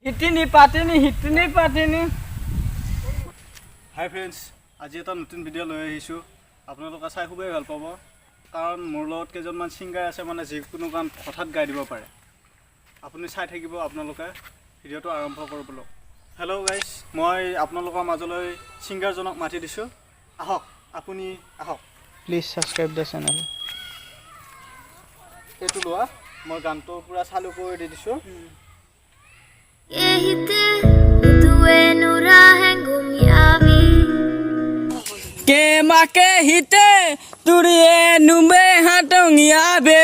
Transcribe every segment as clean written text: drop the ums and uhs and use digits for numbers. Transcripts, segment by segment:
হিটিনি পাতিনি high friends, আজি এটা নতুন ভিডিঅ' লৈ আহিছোঁ। আপোনালোকে চাই খুবেই ভাল পাব, কাৰণ মোৰ লগত কেইজনমান ছিংগাৰ আছে, মানে যিকোনো গান হঠাৎ গাই দিব পাৰে। আপুনি চাই থাকিব, আপোনালোকে ভিডিঅ'টো আৰম্ভ কৰিব লওক। হেল্ল' গাইজ, মই আপোনালোকৰ মাজলৈ ছিংগাৰজনক মাতি দিছোঁ। আহক, আপুনি আহক। Please subscribe the channel. এইটো লোৱা, মই গানটো পূৰা চালু কৰি দি দিছোঁ। के माके हिते तुरिए नुबे हाटोंगिया बे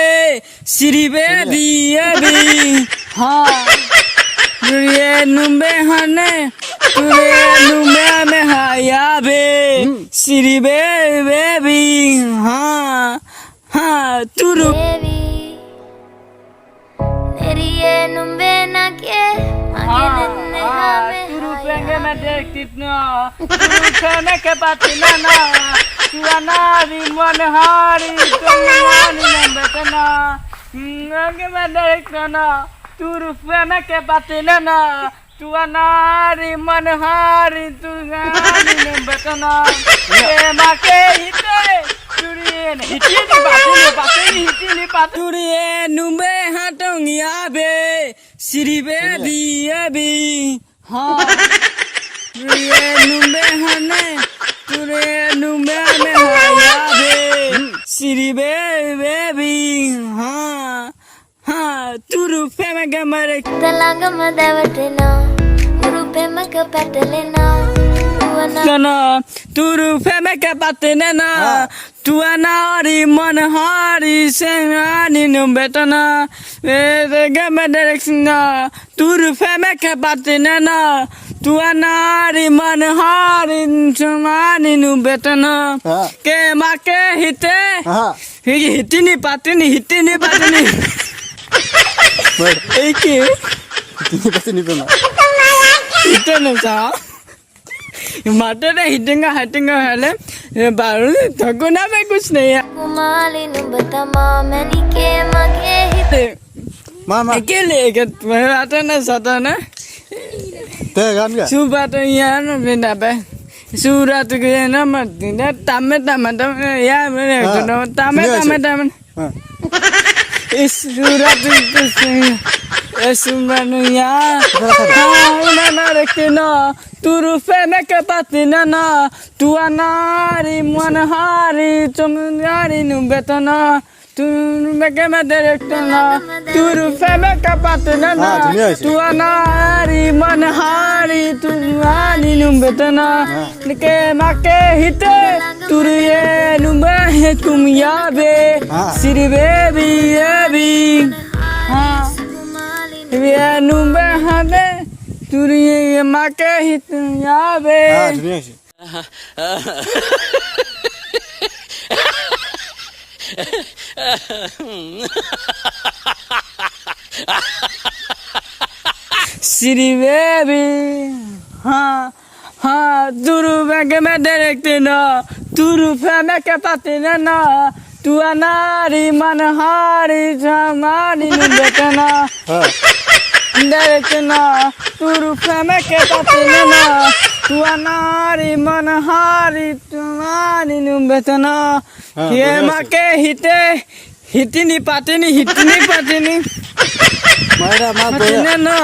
सिरिबे बिए बी हाँ तुरिए नुबे हाने तुरिए नुबे में हाया बे सिरिबे बेबी हाँ हाँ तुरु नेरिए नुबे ना के Pengen ada kitna, pengen ke patina na, tuana di mana hari tuani nembetana, pengen ada kitna, pengen ke patina na, tuana di mana hari tuani nembetana, make hite, turien hiti ni paturien numbe hatong yabe, siribe biabi. हाँ तुरे नुमे हने तुरे नुमे में हाया बे सिरी baby हाँ हाँ तू रूपे में गमरे तलांग मदवटना रूपे में कपटलेना ना तू रूपे में कपटने ना तू अनारी मन हारी से आनी नुबेटना वे गमरे ना तू रूपे में कपटने ना तू अनारी मन हारी समानी नुबेटना के माँ के हिते हिटी नहीं पाती नहीं एक हिटे नहीं सा माटे ने हिटेंगा हेले बारू थकुना में कुछ नहीं है कुमाली नुबतमा मैंने के मगे हिते मामा अकेले के तुम्हारे आते ना सता ना ते गान गा सुबह तो यहाँ ना बिना पे सूरत के ना मत ना तामे यार मेरे को तामे इस सूरत इस मनुया ना रखते ना तू रूपे में के पाती ना तू अनारी मनहारी तुम यारी नुबेतना तू में मैं देखना तू रूपे में के पाती ना तू अनारी मनहारी तुम यारी नुबेतना के माके हिते तू ये नुबे है तुम याबे सिरी बेबी हाँ ये नुबे हने तुरिए ये माके हित याबे सिरी बेबी हाँ हाँ तुरु में मैं देखते ना तुरु में के पाते ना तू अनारी मनहारी समानी नुबेटना देखना तू रूपे में के पाते ना तू अनारी मनहारी तुम्हारी नुबेतना ये माँ के हिटी नहीं पाती नहीं मायरा माँ ना